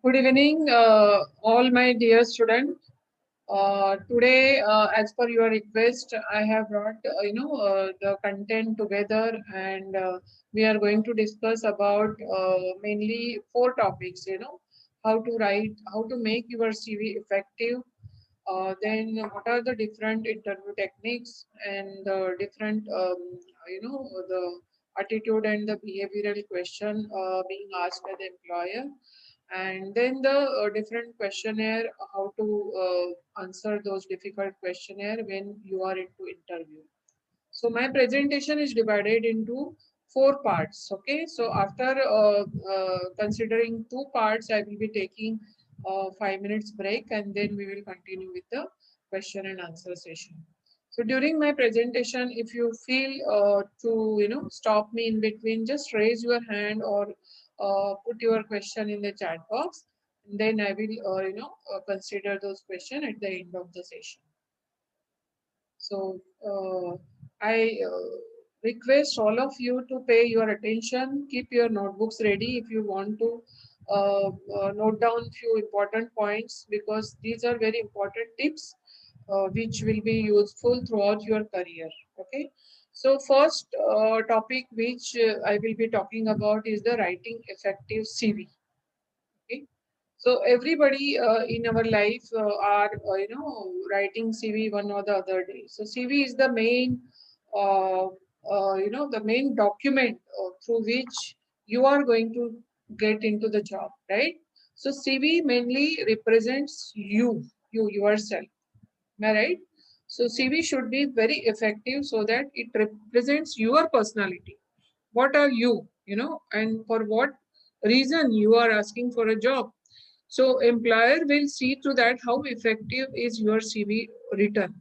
Good evening, all my dear students. Today, as per your request, I have brought the content together, and we are going to discuss about mainly four topics. How to write, how to make your CV effective. Then what are the different interview techniques and the different the attitude and the behavioral question being asked by the employer, and then the different questionnaire, how to answer those difficult questionnaire when you are into interview. So my presentation is divided into four parts. Okay, so after considering two parts, I will be taking 5 minutes break, and then we will continue with the question and answer session. So during my presentation, if you feel to stop me in between, just raise your hand or put your question in the chat box. And then I will consider those questions at the end of the session. So I request all of you to pay your attention. Keep your notebooks ready if you want to note down few important points, because these are very important tips which will be useful throughout your career. Okay. So first topic which I will be talking about is the writing effective CV. Okay. So everybody in our life are writing CV one or the other day. So CV is the main the main document through which you are going to get into the job, right? So CV mainly represents you yourself. Am I right? So CV should be very effective so that it represents your personality. What are you, and for what reason you are asking for a job. So employer will see to that how effective is your CV written.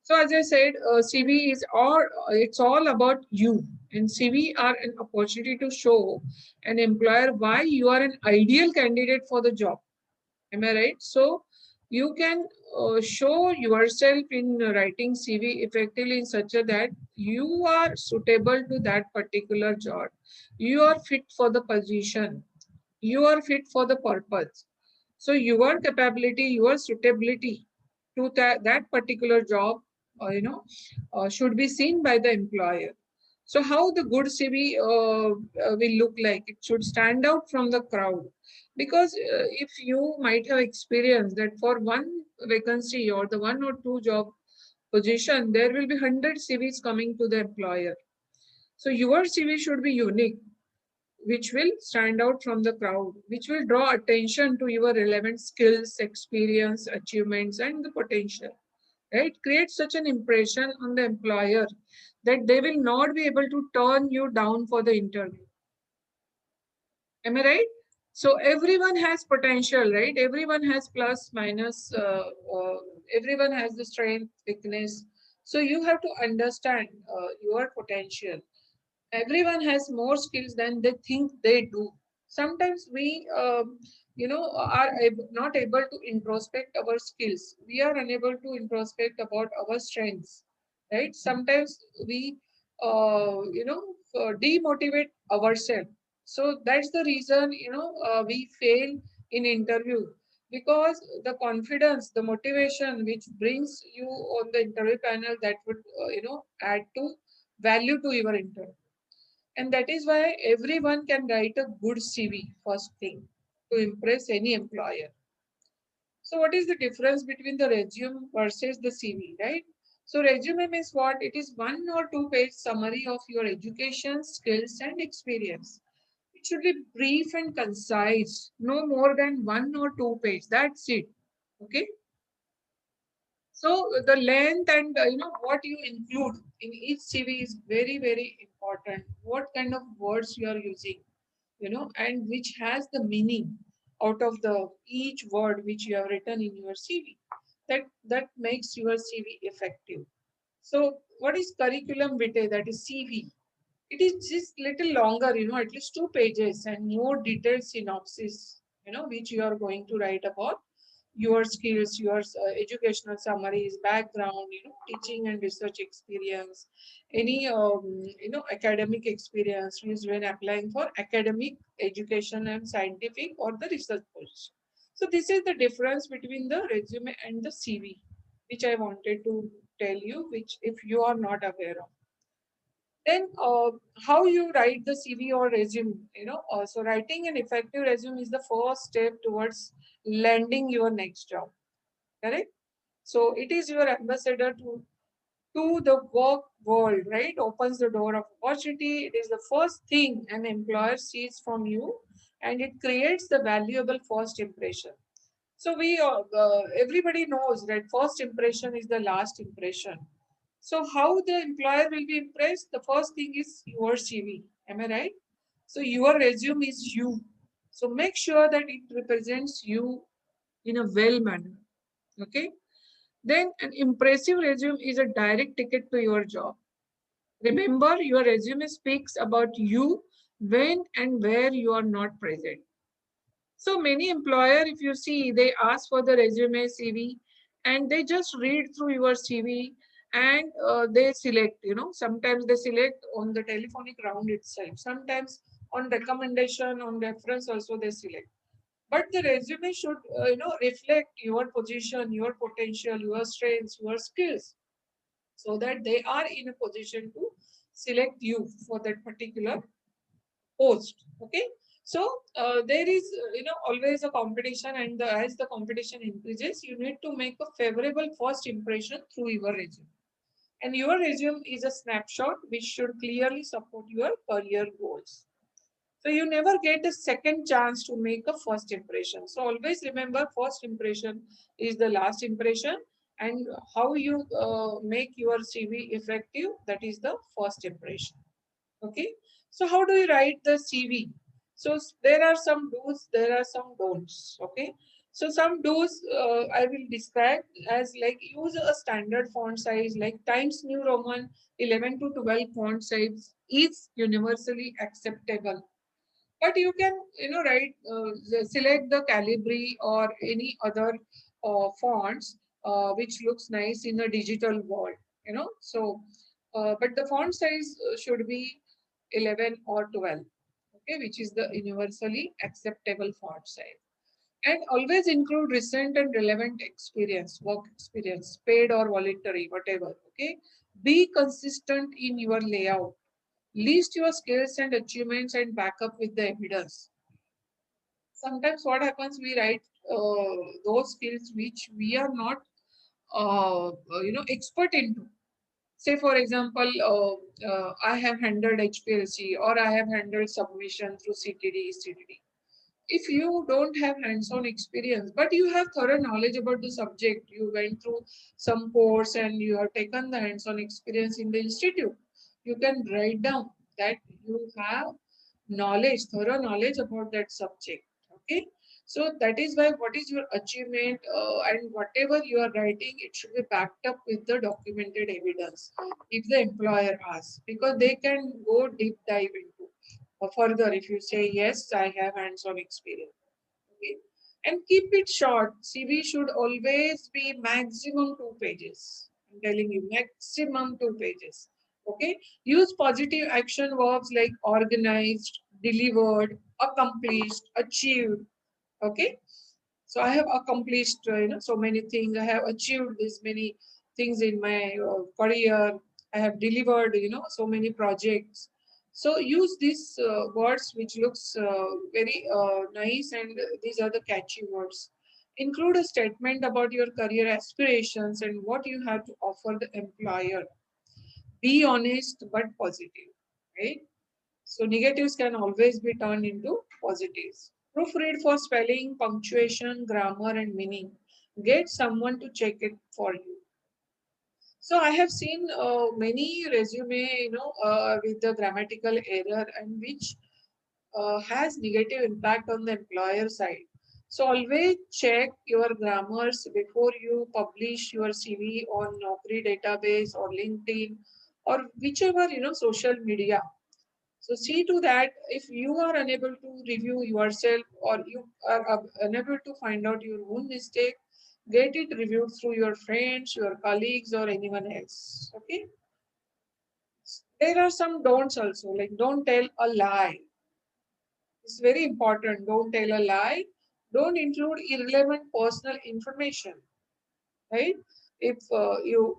So as I said, CV is all, it's all about you, and CV are an opportunity to show an employer why you are an ideal candidate for the job. Am I right? So you can show yourself in writing CV effectively in such a that you are suitable to that particular job. You are fit for the position. You are fit for the purpose. So your capability, your suitability to that particular job, should be seen by the employer. So how the good CV will look like? It should stand out from the crowd, because if you might have experienced that for one vacancy or the one or two job position, there will be 100 CVs coming to the employer. So your CV should be unique, which will stand out from the crowd, which will draw attention to your relevant skills, experience, achievements, and the potential. Right? Create such an impression on the employer that they will not be able to turn you down for the interview. Am I right? So everyone has potential, right? Everyone has plus, minus, everyone has the strength, weakness. So you have to understand your potential. Everyone has more skills than they think they do. Sometimes we are not able to introspect our skills. We are unable to introspect about our strengths, right? Sometimes we demotivate ourselves. So that's the reason we fail in interview, because the confidence, the motivation which brings you on the interview panel, that would add to value to your interview. And that is why everyone can write a good CV first thing to impress any employer. So what is the difference between the resume versus the CV, right? So resume means what? It is 1 or 2 page summary of your education, skills, and experience. It should be brief and concise, no more than 1 or 2 page. That's it. Okay. So the length and what you include in each CV is very, very important. What kind of words you are using, and which has the meaning out of the each word which you have written in your CV. That makes your CV effective. So what is curriculum vitae? That is CV. It is just little longer, at least 2 pages, and more detailed synopsis, which you are going to write about your skills, your educational summaries, background, teaching and research experience, any academic experience used when applying for academic education and scientific or the research position. So this is the difference between the resume and the CV, which I wanted to tell you, which if you are not aware of. Then how you write the CV or resume, so writing an effective resume is the first step towards landing your next job, correct? So it is your ambassador to the work world, right? Opens the door of opportunity. It is the first thing an employer sees from you, and it creates the valuable first impression. So we everybody knows that first impression is the last impression. So how the employer will be impressed? The first thing is your CV. Am I right? So your resume is you. So make sure that it represents you in a well manner. Okay. Then an impressive resume is a direct ticket to your job. Remember, your resume speaks about you when and where you are not present. So many employer, if you see, they ask for the resume CV and they just read through your CV and they select, sometimes they select on the telephonic round itself. Sometimes on recommendation, on reference also they select. But the resume should, reflect your position, your potential, your strengths, your skills, so that they are in a position to select you for that particular post. Okay. So there is, always a competition, and as the competition increases, you need to make a favorable first impression through your resume. And your resume is a snapshot which should clearly support your career goals. So you never get a second chance to make a first impression. So always remember, first impression is the last impression, and how you make your CV effective, that is the first impression. Okay. So how do you write the CV? So there are some do's, there are some don'ts. Okay. So some do's I will describe as like use a standard font size like Times New Roman 11 to 12 font size is universally acceptable. But you can, write, select the Calibri or any other fonts which looks nice in a digital world, So, but the font size should be 11 or 12, okay, which is the universally acceptable font size. And always include recent and relevant experience, work experience, paid or voluntary, whatever. Okay. Be consistent in your layout. List your skills and achievements and back up with the evidence. Sometimes what happens, we write those skills which we are not, expert into. Say, for example, I have handled HPLC or I have handled submission through CTD. If you don't have hands-on experience, but you have thorough knowledge about the subject, you went through some course and you have taken the hands-on experience in the institute, you can write down that you have knowledge, thorough knowledge about that subject. Okay. So that is why what is your achievement, and whatever you are writing, it should be backed up with the documented evidence if the employer asks, because they can go deep dive into further if you say yes, I have hands-on experience. Okay. And keep it short. CV should always be maximum 2 pages. I'm telling you, maximum 2 pages. Okay. Use positive action verbs like organized, delivered, accomplished, achieved. Okay. So I have accomplished, so many things. I have achieved this many things in my career. I have delivered, so many projects. So use these words which looks very nice, and these are the catchy words. Include a statement about your career aspirations and what you have to offer the employer. Be honest but positive, right? So negatives can always be turned into positives. Proofread for spelling, punctuation, grammar, and meaning. Get someone to check it for you. So I have seen many resume, with the grammatical error, and which has negative impact on the employer side. So always check your grammars before you publish your CV on Naukri database or LinkedIn or whichever, social media. So see to that, if you are unable to review yourself or you are unable to find out your own mistake, Get it reviewed through your friends, your colleagues, or anyone else. Okay. There are some don'ts also, like don't tell a lie. It's very important. Don't tell a lie. Don't include irrelevant personal information. Right? If you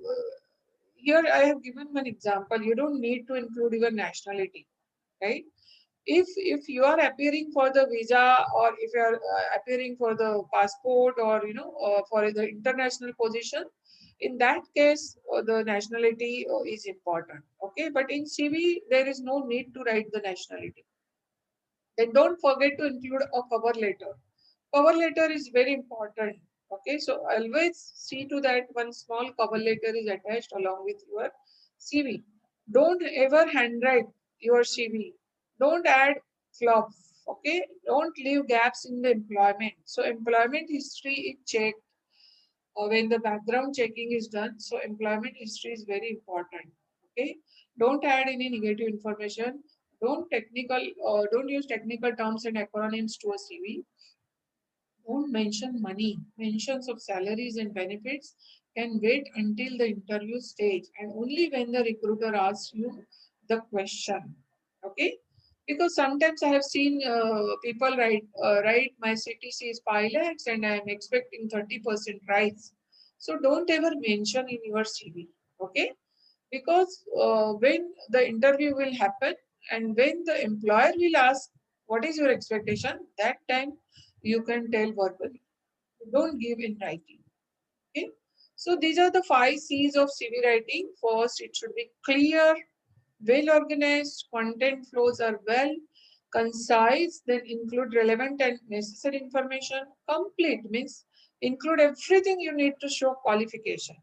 here I have given one example. You don't need to include your nationality. Right? If you are appearing for the visa, or if you are appearing for the passport, or for the international position, in that case the nationality is important. Okay, but in CV there is no need to write the nationality. Then don't forget to include a cover letter. Cover letter is very important. Okay, so always see to that one small cover letter is attached along with your CV. Don't ever handwrite your CV. Don't add fluff. Okay, don't leave gaps in the employment. So employment history is checked when the background checking is done. So employment history is very important. Okay, don't add any negative information. Don't use technical terms and acronyms to a CV. Don't mention money. Mentions of salaries and benefits can wait until the interview stage, and only when the recruiter asks you the question. Okay? Because sometimes I have seen people write my CTC is 5 lakhs and I am expecting 30% rise. So don't ever mention in your CV. Okay? Because when the interview will happen and when the employer will ask what is your expectation, that time you can tell verbally. Don't give in writing. Okay. So these are the 5 C's of CV writing. First, it should be clear, well organized, content flows are well, concise, then include relevant and necessary information. Complete means include everything you need to show qualification.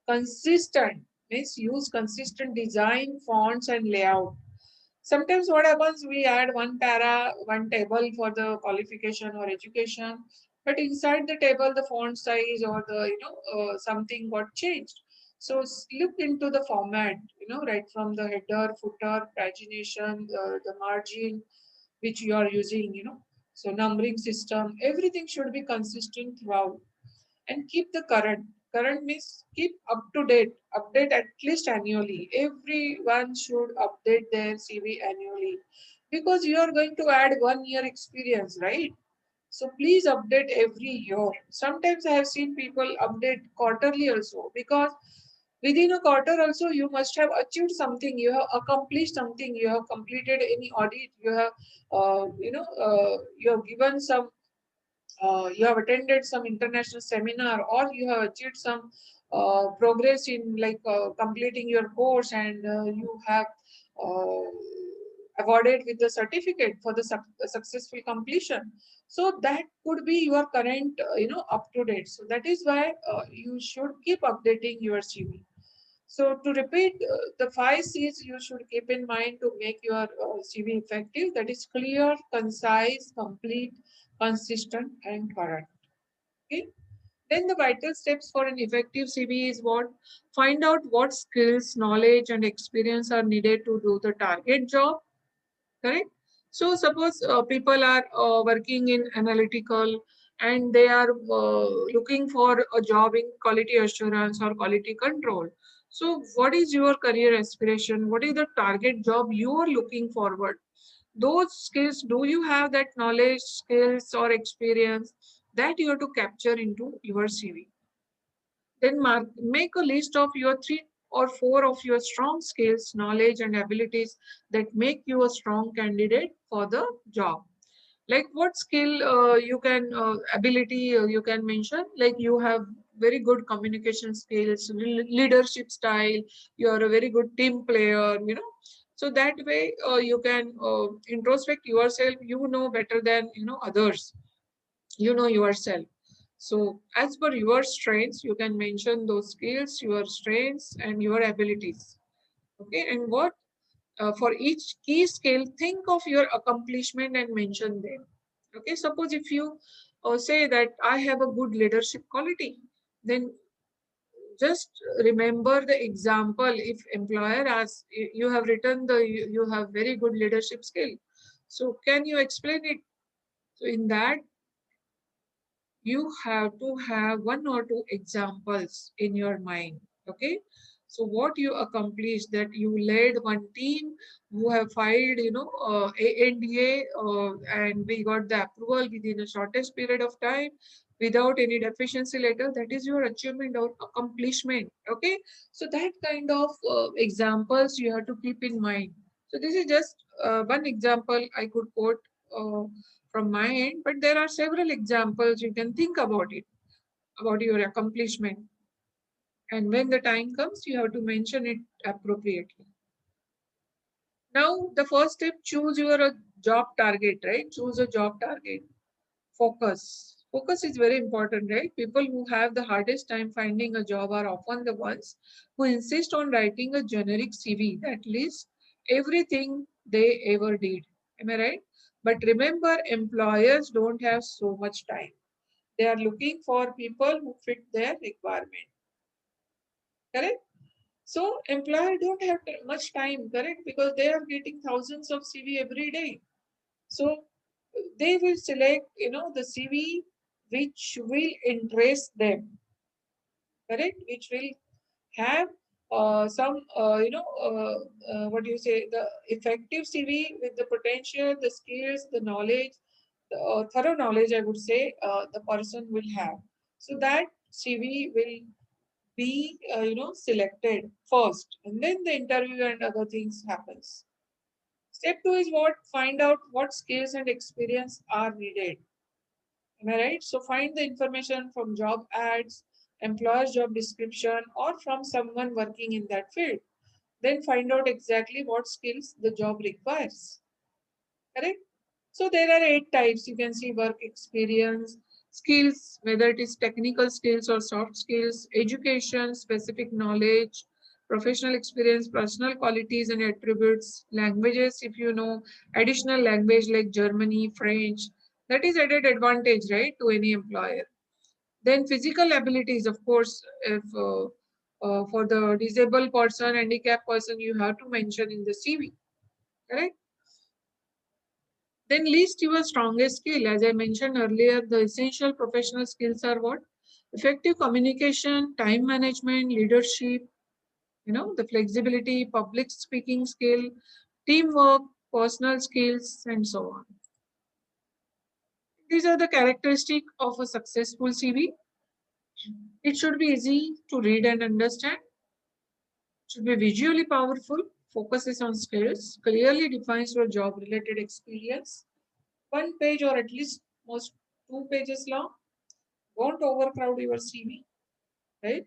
Consistent means use consistent design, fonts, and layout. Sometimes what happens, we add one table for the qualification or education, but inside the table, the font size or the, something got changed. So look into the format, right from the header, footer, pagination, the margin, which you are using, So numbering system, everything should be consistent throughout, and keep the current means keep up to date, update at least annually. Everyone should update their CV annually, because you are going to add 1 year experience, right? So please update every year. Sometimes I have seen people update quarterly also, because within a quarter also you must have achieved something, you have accomplished something, you have completed any audit, you have you have given some you have attended some international seminar, or you have achieved some progress in like completing your course, and you have uh, awarded with the certificate for the successful completion. So that could be your current up to date. So that is why you should keep updating your CV. So to repeat, the 5 C's you should keep in mind to make your CV effective. That is clear, concise, complete, consistent, and current. Okay. Then the vital steps for an effective CV is what? Find out what skills, knowledge, and experience are needed to do the target job. Correct. So suppose people are working in analytical, and they are looking for a job in quality assurance or quality control. So what is your career aspiration? What is the target job you are looking forward? Those skills, do you have that knowledge, skills, or experience that you have to capture into your CV? Then make a list of your 3 or 4 of your strong skills, knowledge, and abilities that make you a strong candidate for the job. Like what skill you can, ability you can mention, like you have very good communication skills, leadership style, you are a very good team player. So that way you can introspect yourself, better than others, yourself. So as per your strengths, you can mention those skills, your strengths, and your abilities. Okay, and what for each key skill, think of your accomplishment and mention them. Okay, suppose if you say that I have a good leadership quality, then just remember the example. If employer asks, you have written you have very good leadership skill, so can you explain it? So in that you have to have one or two examples in your mind. Okay, so what you accomplished, that you led one team who have filed, ANDA, and we got the approval within the shortest period of time without any deficiency letter. That is your achievement or accomplishment. Okay, so that kind of examples you have to keep in mind. So this is just one example I could quote from my end, but there are several examples you can think about it, about your accomplishment. And when the time comes, you have to mention it appropriately. Now, the first step, choose your job target, right? Choose a job target. Focus. Focus is very important, right? People who have the hardest time finding a job are often the ones who insist on writing a generic CV that lists everything they ever did. Am I right? But remember, employers don't have so much time. They are looking for people who fit their requirement. Correct? So employer don't have much time, correct? Because they are getting thousands of CV every day. So they will select, the CV which will interest them, correct? Which will have some, what do you say, the effective CV with the potential, the skills, the knowledge, the thorough knowledge, I would say, the person will have. So that CV will be, selected first, and then the interview and other things happens. Step two is what? Find out what skills and experience are needed. Am I right? So find the information from job ads, employer's job description, or from someone working in that field. Then find out exactly what skills the job requires. Correct? So there are 8 types. You can see work experience, skills, whether it is technical skills or soft skills, education, specific knowledge, professional experience, personal qualities and attributes, languages, if you know additional language like Germany, French, that is added advantage, right, to any employer. Then physical abilities, of course, if for the disabled person, handicapped person, you have to mention in the CV, correct? Then list your strongest skill. As I mentioned earlier, the essential professional skills are what? Effective communication, time management, leadership, the flexibility, public speaking skill, teamwork, personal skills, and so on. These are the characteristics of a successful CV. It should be easy to read and understand, should be visually powerful, focuses on skills, clearly defines your job related experience, one page or at least most 2 pages long. Don't overcrowd your CV, right?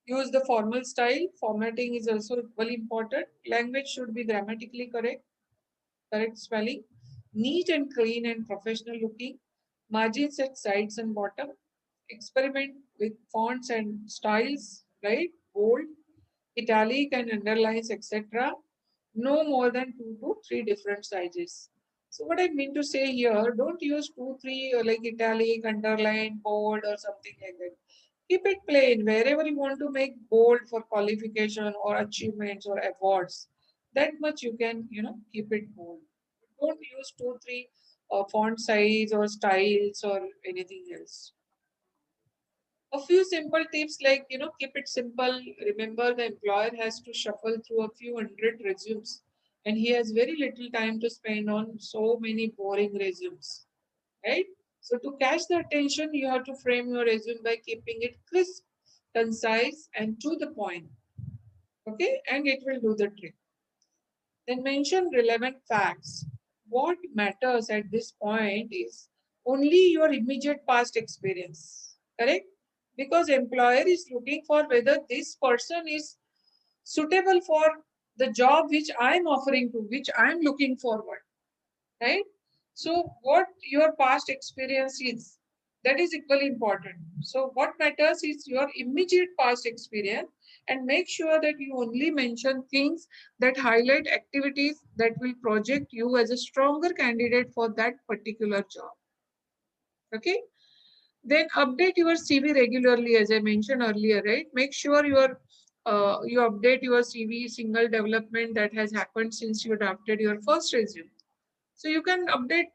Use the formal style. Formatting is also equally important. Language should be grammatically correct, correct spelling, neat and clean and professional looking, margins at sides and bottom. Experiment with fonts and styles, right? Bold, italic and underlines, etc. No more than 2 to 3 different sizes. So what I mean to say here, don't use 2, 3 like italic, underline, bold or something like that. Keep it plain. Wherever you want to make bold for qualification or achievements or awards, that much you can, keep it bold. Don't use 2, 3 font size or styles or anything else. A few simple tips like, keep it simple. Remember, the employer has to shuffle through a few hundred resumes and he has very little time to spend on so many boring resumes, right? So to catch the attention, you have to frame your resume by keeping it crisp, concise, and to the point. Okay, and it will do the trick. Then mention relevant facts. What matters at this point is only your immediate past experience, correct? Because employer is looking for whether this person is suitable for the job which I'm offering to, which I'm looking forward, right? So what your past experience is, that is equally important. So what matters is your immediate past experience, and make sure that you only mention things that highlight activities that will project you as a stronger candidate for that particular job. Okay. Then update your CV regularly, as I mentioned earlier, right? Make sure you update your CV single development that has happened since you drafted your first resume. So you can update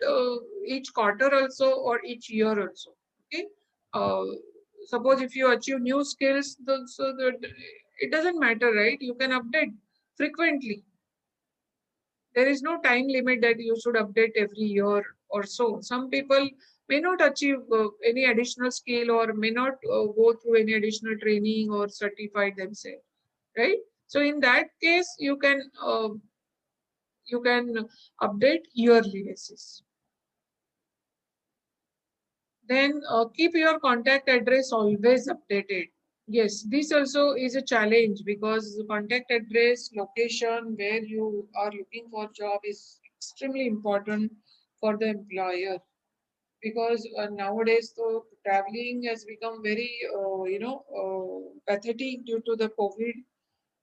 each quarter also or each year also. Okay. Uh, Suppose if you achieve new skills, so that it doesn't matter, right? You can update frequently. There is no time limit that you should update every year or so. Some people may not achieve any additional skill or may not go through any additional training or certify themselves, right? So in that case, you can update yearly basis. Then keep your contact address always updated. Yes, this also is a challenge because the contact address, location where you are looking for job is extremely important for the employer, because nowadays the traveling has become very pathetic due to the COVID.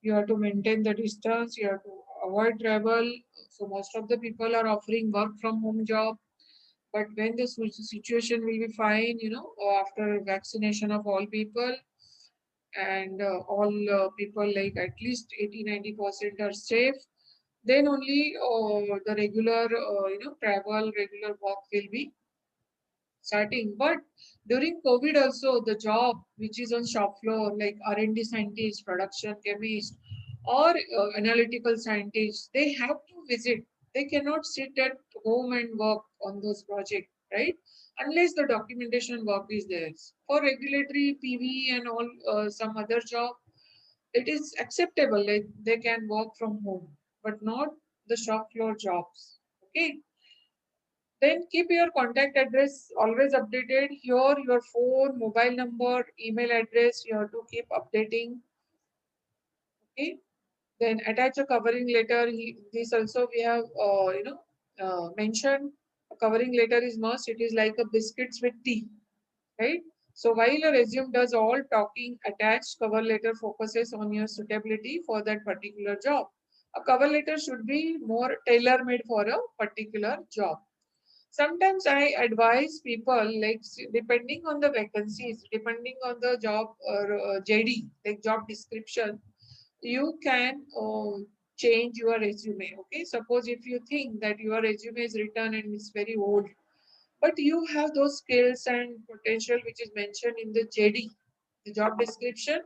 You have to maintain the distance, you have to avoid travel. So most of the people are offering work from home job. But when the situation will be fine, after vaccination of all people, and all people like at least 80-90% are safe, then only the regular travel, regular work will be starting. But during COVID also, the job which is on shop floor, like R&D scientist, production chemist, or analytical scientist, they have to visit. They cannot sit at home and work on those projects, right? Unless the documentation work is there. For regulatory, PV, and all some other job, it is acceptable. Like they can work from home, but not the shop floor jobs. Okay. Then keep your contact address always updated. Here, your phone, mobile number, email address, you have to keep updating. Okay. Then attach a covering letter. This also we have, mentioned. A covering letter is must. It is like a biscuits with tea, right? So while a resume does all talking, attached cover letter focuses on your suitability for that particular job. A cover letter should be more tailor-made for a particular job. Sometimes I advise people, like depending on the vacancies, depending on the job or JD, like job description, you can change your resume. Okay, suppose if you think that your resume is written and it's very old, but you have those skills and potential which is mentioned in the JD, the job description,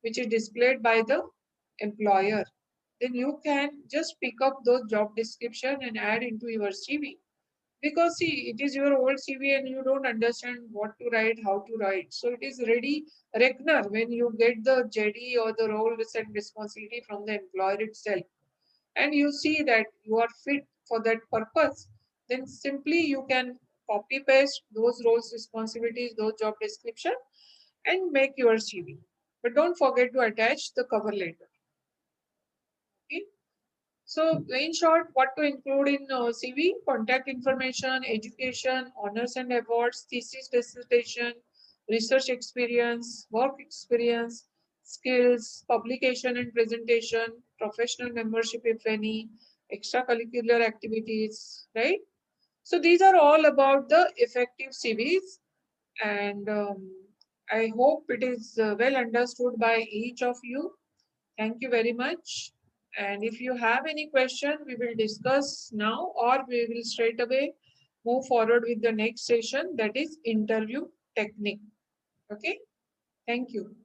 which is displayed by the employer, then you can just pick up those job description and add into your CV. Because see, it is your old CV and you don't understand what to write, how to write. So it is ready reckoner when you get the JD or the roles and responsibility from the employer itself, and you see that you are fit for that purpose, then simply you can copy paste those roles, responsibilities, those job description, and make your CV. But don't forget to attach the cover letter. Okay. So, in short, what to include in CV? Contact information, education, honors and awards, thesis dissertation, research experience, work experience, skills, publication and presentation, professional membership, if any, extracurricular activities, right? So, these are all about the effective CVs, and I hope it is well understood by each of you. Thank you very much. And if you have any question, we will discuss now, or we will straight away move forward with the next session, that is interview technique. Okay. Thank you.